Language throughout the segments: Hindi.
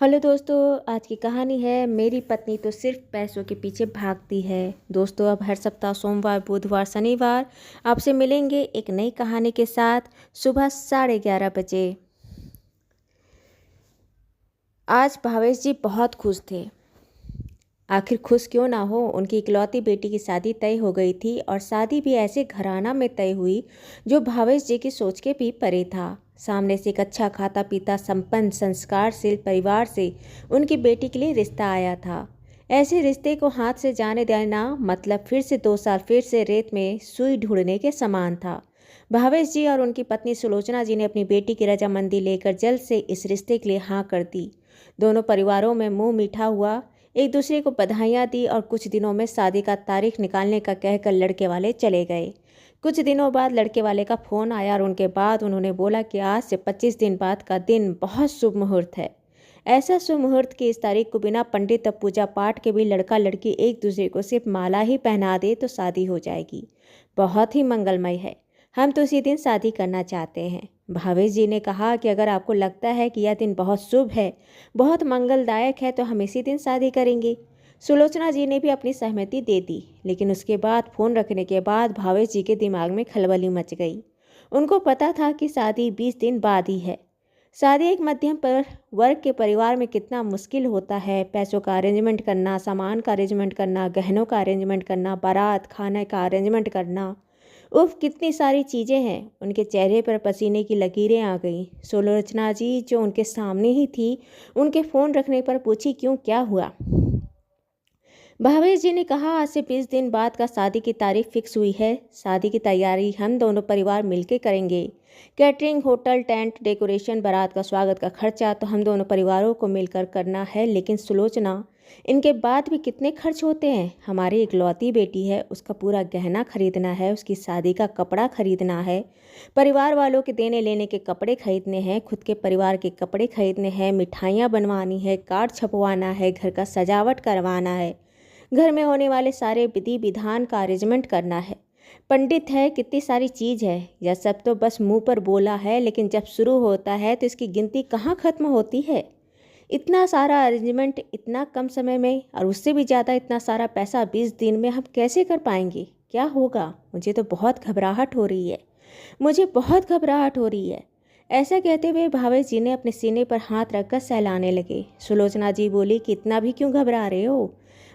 हेलो दोस्तों, आज की कहानी है मेरी पत्नी तो सिर्फ पैसों के पीछे भागती है। दोस्तों, अब हर सप्ताह सोमवार, बुधवार, शनिवार आपसे मिलेंगे एक नई कहानी के साथ सुबह 11:30 बजे। आज भावेश जी बहुत खुश थे। आखिर खुश क्यों ना हो, उनकी इकलौती बेटी की शादी तय हो गई थी और शादी भी ऐसे घराना में तय हुई जो भावेश जी की सोच के भी परे था। सामने से एक अच्छा खाता पीता संपन्न संस्कारशील परिवार से उनकी बेटी के लिए रिश्ता आया था। ऐसे रिश्ते को हाथ से जाने देना मतलब फिर से 2 साल फिर से रेत में सुई ढूंढने के समान था। भावेश जी और उनकी पत्नी सुलोचना जी ने अपनी बेटी की रजामंदी लेकर जल्द से इस रिश्ते के लिए हाँ कर दी। दोनों परिवारों में मुंह मीठा हुआ, एक दूसरे को बधाइयाँ दी और कुछ दिनों में शादी का तारीख निकालने का कहकर लड़के वाले चले गए। कुछ दिनों बाद लड़के वाले का फ़ोन आया और उनके बाद उन्होंने बोला कि आज से 25 दिन बाद का दिन बहुत शुभ मुहूर्त है। ऐसा शुभ मुहूर्त की इस तारीख को बिना पंडित और पूजा पाठ के भी लड़का लड़की एक दूसरे को सिर्फ माला ही पहना दे तो शादी हो जाएगी। बहुत ही मंगलमय है। हम तो इसी दिन शादी करना चाहते हैं। भावेश जी ने कहा कि अगर आपको लगता है कि यह दिन बहुत शुभ है, बहुत मंगलदायक है, तो हम इसी दिन शादी करेंगे। सुलोचना जी ने भी अपनी सहमति दे दी, लेकिन उसके बाद फ़ोन रखने के बाद भावेश जी के दिमाग में खलबली मच गई। उनको पता था कि शादी 20 दिन बाद ही है। शादी एक मध्यम पर वर्ग के परिवार में कितना मुश्किल होता है। पैसों का अरेंजमेंट करना, सामान का अरेंजमेंट करना, गहनों का अरेंजमेंट करना, बारात खाने का अरेंजमेंट करना, उफ कितनी सारी चीज़ें हैं। उनके चेहरे पर पसीने की लकीरें आ गईं। सुलोचना जी जो उनके सामने ही थी, उनके फ़ोन रखने पर पूछी, क्यों, क्या हुआ? भावेश जी ने कहा, आज से 20 दिन बाद का शादी की तारीख फिक्स हुई है। शादी की तैयारी हम दोनों परिवार मिलकर करेंगे। कैटरिंग, होटल, टेंट, डेकोरेशन, बारात का स्वागत का खर्चा तो हम दोनों परिवारों को मिलकर करना है। लेकिन सुलोचना, इनके बाद भी कितने खर्च होते हैं। हमारी इकलौती बेटी है, उसका पूरा गहना खरीदना है, उसकी शादी का कपड़ा खरीदना है, परिवार वालों के देने लेने के कपड़े खरीदने हैं, खुद के परिवार के कपड़े खरीदने हैं, मिठाइयाँ बनवानी है, कार्ड छपवाना है, घर का सजावट करवाना है, घर में होने वाले सारे विधि विधान का अरेंजमेंट करना है, पंडित है, कितनी सारी चीज़ है। यह सब तो बस मुंह पर बोला है, लेकिन जब शुरू होता है तो इसकी गिनती कहाँ ख़त्म होती है। इतना सारा अरेंजमेंट इतना कम समय में, और उससे भी ज़्यादा इतना सारा पैसा 20 दिन में हम कैसे कर पाएंगे? क्या होगा? मुझे तो बहुत घबराहट हो रही है, मुझे बहुत घबराहट हो रही है। ऐसा कहते हुए भावेश जी ने अपने सीने पर हाथ रखकर सहलाने लगे। सुलोचना जी बोली कि इतना भी क्यों घबरा रहे हो?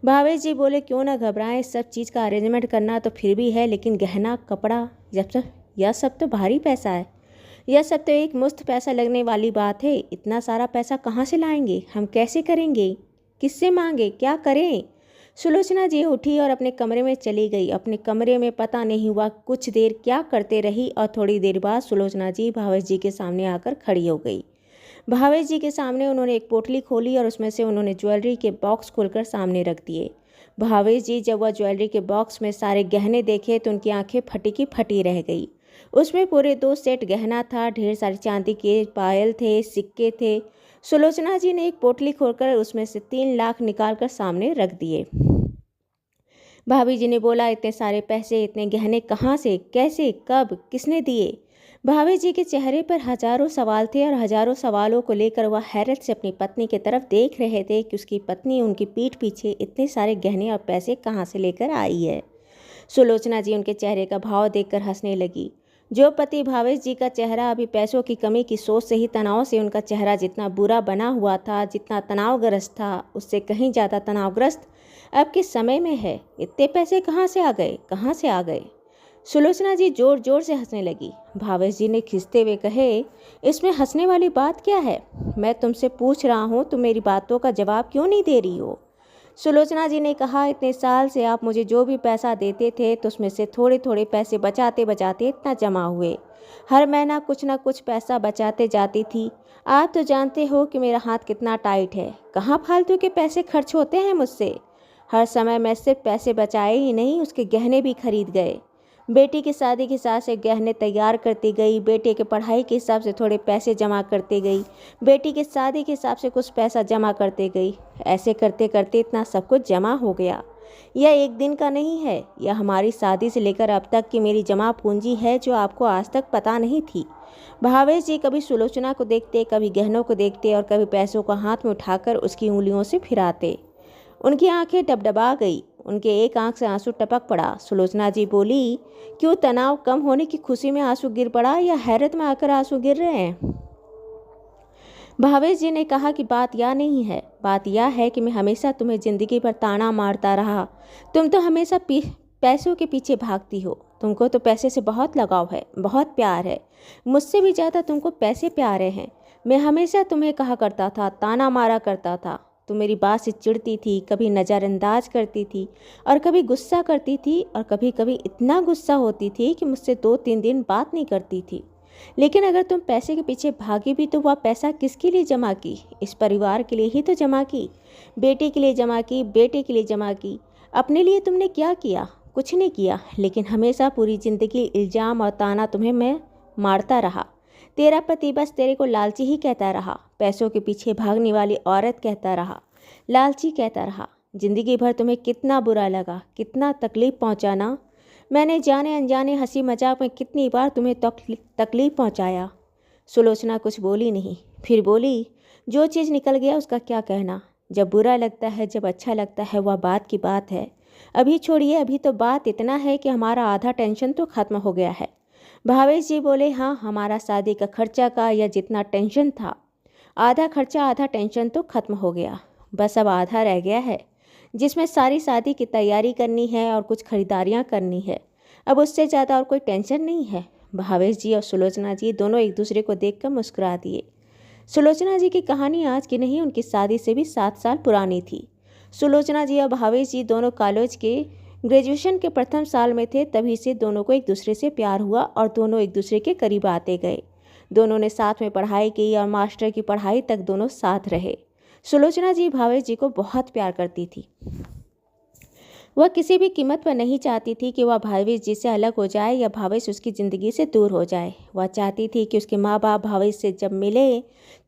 भावेश जी बोले, क्यों ना घबराएं, सब चीज़ का अरेंजमेंट करना तो फिर भी है, लेकिन गहना कपड़ा जब तक, यह सब तो भारी पैसा है। यह सब तो एक मुश्त पैसा लगने वाली बात है। इतना सारा पैसा कहाँ से लाएंगे? हम कैसे करेंगे? किससे मांगे? क्या करें? सुलोचना जी उठी और अपने कमरे में चली गई। अपने कमरे में पता नहीं हुआ कुछ देर क्या करते रही और थोड़ी देर बाद सुलोचना जी भावेश जी के सामने आकर खड़ी हो गई। भावेश जी के सामने उन्होंने एक पोटली खोली और उसमें से उन्होंने ज्वेलरी के बॉक्स खोलकर सामने रख दिए। भावेश जी जब वह ज्वेलरी के बॉक्स में सारे गहने देखे तो उनकी आंखें फटी की फटी रह गई। उसमें पूरे 2 सेट गहना था, ढेर सारी चांदी के पायल थे, सिक्के थे। सुलोचना जी ने एक पोटली खोलकर उसमें से 3 लाख निकालकर सामने रख दिए। भाभी जी ने बोला, इतने सारे पैसे, इतने गहने कहाँ से, कैसे, कब, किसने दिए? भाभी जी के चेहरे पर हजारों सवाल थे और हजारों सवालों को लेकर वह हैरत से अपनी पत्नी की तरफ देख रहे थे कि उसकी पत्नी उनकी पीठ पीछे इतने सारे गहने और पैसे कहाँ से लेकर आई है। सुलोचना जी उनके चेहरे का भाव देखकर हंसने लगी। जो पति भावेश जी का चेहरा अभी पैसों की कमी की सोच से ही तनाव से उनका चेहरा जितना बुरा बना हुआ था, जितना तनावग्रस्त था, उससे कहीं ज़्यादा तनावग्रस्त अब के समय में है। इतने पैसे कहाँ से आ गए? कहाँ से आ गए? सुलोचना जी जोर जोर से हंसने लगी। भावेश जी ने खिंचते हुए कहे, इसमें हंसने वाली बात क्या है? मैं तुमसे पूछ रहा हूँ, तुम मेरी बातों का जवाब क्यों नहीं दे रही हो? सुलोचना जी ने कहा, इतने साल से आप मुझे जो भी पैसा देते थे तो उसमें से थोड़े थोड़े पैसे बचाते बचाते इतना जमा हुए। हर महीना कुछ ना कुछ पैसा बचाते जाती थी। आप तो जानते हो कि मेरा हाथ कितना टाइट है, कहाँ फालतू के पैसे खर्च होते हैं मुझसे। हर समय मैं सिर्फ पैसे बचाए ही नहीं, उसके गहने भी खरीद गए। बेटी की शादी के हिसाब से गहने तैयार करती गई, बेटे के पढ़ाई के हिसाब से थोड़े पैसे जमा करते गई, बेटी की शादी के हिसाब से कुछ पैसा जमा करते गई। ऐसे करते करते इतना सब कुछ जमा हो गया। यह एक दिन का नहीं है, यह हमारी शादी से लेकर अब तक की मेरी जमा पूंजी है जो आपको आज तक पता नहीं थी। भावेश जी कभी सुलोचना को देखते, कभी गहनों को देखते और कभी पैसों को हाथ में उठाकर उसकी उंगलियों से फिराते। उनकी आंखें डबडबा गई, उनके एक आंख से आंसू टपक पड़ा। सुलोचना जी बोली, क्यों, तनाव कम होने की खुशी में आंसू गिर पड़ा या हैरत में आकर आंसू गिर रहे हैं? भावेश जी ने कहा कि बात यह नहीं है, बात यह है कि मैं हमेशा तुम्हें जिंदगी भर ताना मारता रहा। तुम तो हमेशा पैसों के पीछे भागती हो। तुमको तो पैसे से बहुत लगाव है, बहुत प्यार है। मुझसे भी ज़्यादा तुमको पैसे प्यारे हैं। मैं हमेशा तुम्हें कहा करता था, ताना मारा करता था। तुम मेरी बात से चिढ़ती थी, कभी नज़रअंदाज करती थी और कभी गुस्सा करती थी और कभी कभी इतना गुस्सा होती थी कि मुझसे 2-3 दिन बात नहीं करती थी। लेकिन अगर तुम पैसे के पीछे भागी भी तो वह पैसा किसके लिए जमा की? इस परिवार के लिए ही तो जमा की। बेटी के लिए जमा की, बेटे के लिए जमा की। अपने लिए तुमने क्या किया? कुछ नहीं किया। लेकिन हमेशा पूरी ज़िंदगी इल्ज़ाम और ताना तुम्हें मैं मारता रहा। तेरा पति बस तेरे को लालची ही कहता रहा, पैसों के पीछे भागने वाली औरत कहता रहा, लालची कहता रहा। ज़िंदगी भर तुम्हें कितना बुरा लगा, कितना तकलीफ़ पहुंचाना। मैंने जाने अनजाने हंसी मजाक में कितनी बार तुम्हें तकलीफ़ पहुंचाया। सुलोचना कुछ बोली नहीं, फिर बोली, जो चीज़ निकल गया उसका क्या कहना। जब बुरा लगता है, जब अच्छा लगता है, वह बात की बात है। अभी छोड़िए, अभी तो बात इतना है कि हमारा आधा टेंशन तो ख़त्म हो गया है। भावेश जी बोले, हाँ, हमारा शादी का खर्चा का या जितना टेंशन था, आधा खर्चा आधा टेंशन तो ख़त्म हो गया। बस अब आधा रह गया है, जिसमें सारी शादी की तैयारी करनी है और कुछ खरीदारियाँ करनी है। अब उससे ज़्यादा और कोई टेंशन नहीं है। भावेश जी और सुलोचना जी दोनों एक दूसरे को देखकर मुस्कुरा दिए। सुलोचना जी की कहानी आज की नहीं, उनकी शादी से भी 7 साल पुरानी थी। सुलोचना जी और भावेश जी दोनों कॉलेज के ग्रेजुएशन के प्रथम साल में थे, तभी से दोनों को एक दूसरे से प्यार हुआ और दोनों एक दूसरे के करीब आते गए। दोनों ने साथ में पढ़ाई की और मास्टर की पढ़ाई तक दोनों साथ रहे। सुलोचना जी भावेश जी को बहुत प्यार करती थी। वह किसी भी कीमत पर नहीं चाहती थी कि वह भावेश जी से अलग हो जाए या भावेश उसकी ज़िंदगी से दूर हो जाए। वह चाहती थी कि उसके माँ बाप भावेश से जब मिले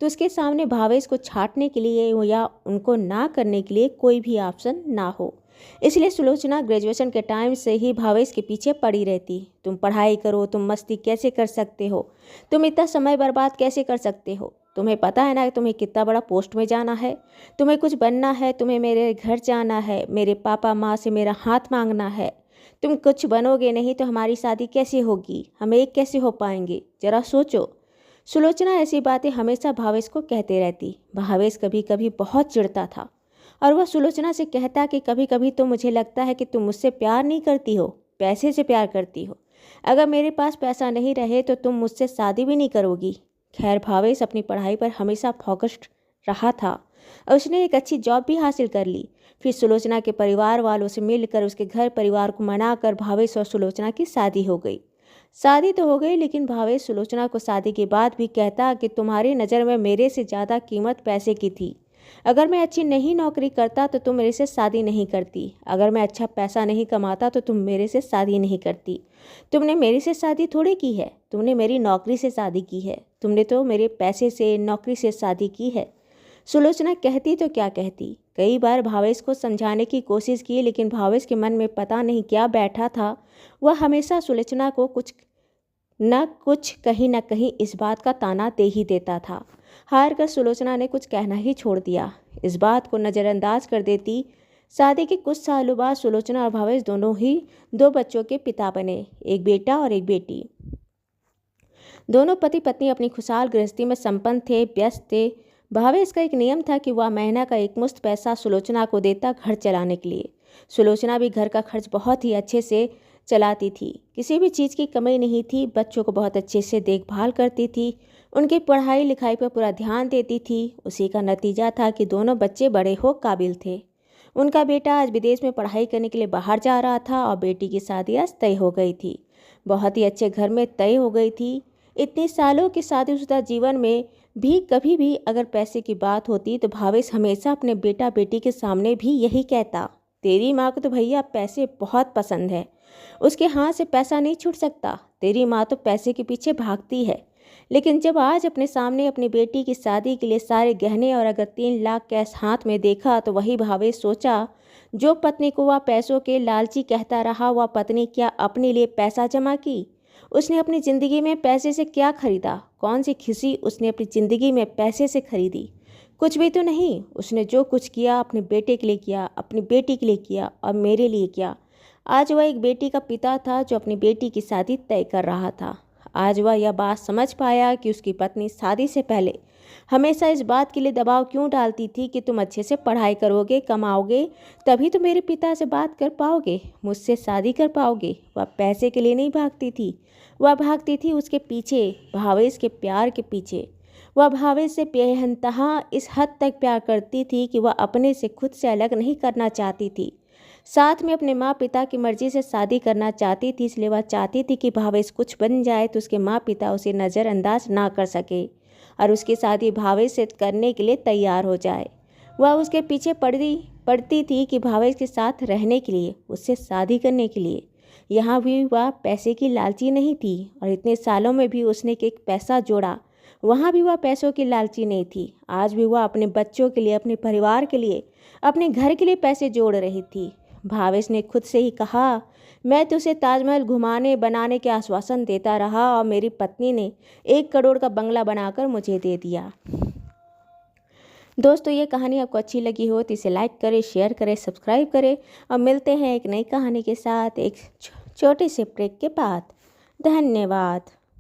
तो उसके सामने भावेश को छांटने के लिए या उनको ना करने के लिए कोई भी ऑप्शन ना हो। इसलिए सुलोचना ग्रेजुएशन के टाइम से ही भावेश के पीछे पड़ी रहती। तुम पढ़ाई करो, तुम मस्ती कैसे कर सकते हो, तुम इतना समय बर्बाद कैसे कर सकते हो, तुम्हें पता है ना कि तुम्हें कितना बड़ा पोस्ट में जाना है, तुम्हें कुछ बनना है, तुम्हें मेरे घर जाना है, मेरे पापा माँ से मेरा हाथ मांगना है। तुम कुछ बनोगे नहीं तो हमारी शादी कैसे होगी, हम एक कैसे हो पाएंगे, जरा सोचो। सुलोचना ऐसी बातें हमेशा भावेश को कहते रहती। भावेश कभी कभी बहुत चिढ़ता था और वह सुलोचना से कहता कि कभी कभी तो मुझे लगता है कि तुम मुझसे प्यार नहीं करती हो, पैसे से प्यार करती हो। अगर मेरे पास पैसा नहीं रहे तो तुम मुझसे शादी भी नहीं करोगी। खैर, भावेश अपनी पढ़ाई पर हमेशा फोकस्ड रहा था और उसने एक अच्छी जॉब भी हासिल कर ली। फिर सुलोचना के परिवार वालों से मिलकर उसके घर परिवार को मनाकर भावेश और सुलोचना की शादी हो गई। शादी तो हो गई, लेकिन भावेश सुलोचना को शादी के बाद भी कहता कि तुम्हारी नज़र में मेरे से ज़्यादा कीमत पैसे की थी। अगर मैं अच्छी नहीं नौकरी करता तो तुम मेरे से शादी नहीं करती। अगर मैं अच्छा पैसा नहीं कमाता तो तुम मेरे से शादी नहीं करती। तुमने मेरे से शादी थोड़ी की है, तुमने मेरी नौकरी से शादी की है। तुमने तो मेरे पैसे से, नौकरी से शादी की है। सुलोचना कहती तो क्या कहती। कई बार भावेश को समझाने की कोशिश की, लेकिन भावेश के मन में पता नहीं क्या बैठा था। वह हमेशा सुलोचना को कुछ कहीं न कहीं इस बात का ताना दे ही देता था। हार कर सुलोचना ने कुछ कहना ही छोड़ दिया, इस बात को नज़रअंदाज कर देती। शादी के कुछ सालों बाद सुलोचना और भावेश दोनों ही 2 बच्चों के पिता बने, एक बेटा और एक बेटी। दोनों पति पत्नी अपनी खुशहाल गृहस्थी में संपन्न थे, व्यस्त थे। भावेश का एक नियम था कि वह महीना का एकमुश्त पैसा सुलोचना को देता घर चलाने के लिए। सुलोचना भी घर का खर्च बहुत ही अच्छे से चलाती थी, किसी भी चीज़ की कमी नहीं थी। बच्चों को बहुत अच्छे से देखभाल करती थी, उनकी पढ़ाई लिखाई पर पूरा ध्यान देती थी। उसी का नतीजा था कि दोनों बच्चे बड़े हो काबिल थे। उनका बेटा आज विदेश में पढ़ाई करने के लिए बाहर जा रहा था और बेटी की शादी आज तय हो गई थी, बहुत ही अच्छे घर में तय हो गई थी। इतने सालों के शादीशुदा जीवन में भी कभी भी अगर पैसे की बात होती तो भावेश हमेशा अपने बेटा बेटी के सामने भी यही कहता, तेरी माँ को तो भैया पैसे बहुत पसंद है, उसके हाथ से पैसा नहीं छूट सकता। तेरी माँ तो पैसे के पीछे भागती है, लेकिन जब आज अपने सामने अपनी बेटी की शादी के लिए सारे गहने और अगर 3 लाख कैश हाथ में देखा तो वही भावेश सोचा, जो पत्नी को वह पैसों के लालची कहता रहा, वह पत्नी क्या अपने लिए पैसा जमा की? उसने अपनी ज़िंदगी में पैसे से क्या खरीदा? कौन सी खुशी उसने अपनी ज़िंदगी में पैसे से खरीदी? कुछ भी तो नहीं। उसने जो कुछ किया अपने बेटे के लिए किया, अपनी बेटी के लिए किया और मेरे लिए किया। आज वह एक बेटी का पिता था जो अपनी बेटी की शादी तय कर रहा था। आज वह यह बात समझ पाया कि उसकी पत्नी शादी से पहले हमेशा इस बात के लिए दबाव क्यों डालती थी कि तुम अच्छे से पढ़ाई करोगे, कमाओगे, तभी तो मेरे पिता से बात कर पाओगे, मुझसे शादी कर पाओगे। वह पैसे के लिए नहीं भागती थी, वह भागती थी उसके पीछे, भावेश के प्यार के पीछे। वह भावेश से बेइंतहा इस हद तक प्यार करती थी कि वह अपने से खुद से अलग नहीं करना चाहती थी। साथ में अपने माँ पिता की मर्जी से शादी करना चाहती थी, इसलिए वह चाहती थी कि भावेश कुछ बन जाए तो उसके माँ पिता उसे नज़रअंदाज ना कर सके और उसकी शादी भावेश से करने के लिए तैयार हो जाए। वह उसके पीछे पड़ती थी कि भावेश के साथ रहने के लिए, उससे शादी करने के लिए। यहाँ भी वह पैसे की लालची नहीं थी और इतने सालों में भी उसने एक पैसा जोड़ा, वहाँ भी वह पैसों की लालची नहीं थी। आज भी वह अपने बच्चों के लिए, अपने परिवार के लिए, अपने घर के लिए पैसे जोड़ रही थी। भावेश ने खुद से ही कहा, मैं तो उसे ताजमहल घुमाने बनाने के आश्वासन देता रहा और मेरी पत्नी ने 1 करोड़ का बंगला बनाकर मुझे दे दिया। दोस्तों, ये कहानी आपको अच्छी लगी हो तो इसे लाइक करें, शेयर करें, सब्सक्राइब करें और मिलते हैं एक नई कहानी के साथ एक छोटे से ब्रेक के बाद। धन्यवाद।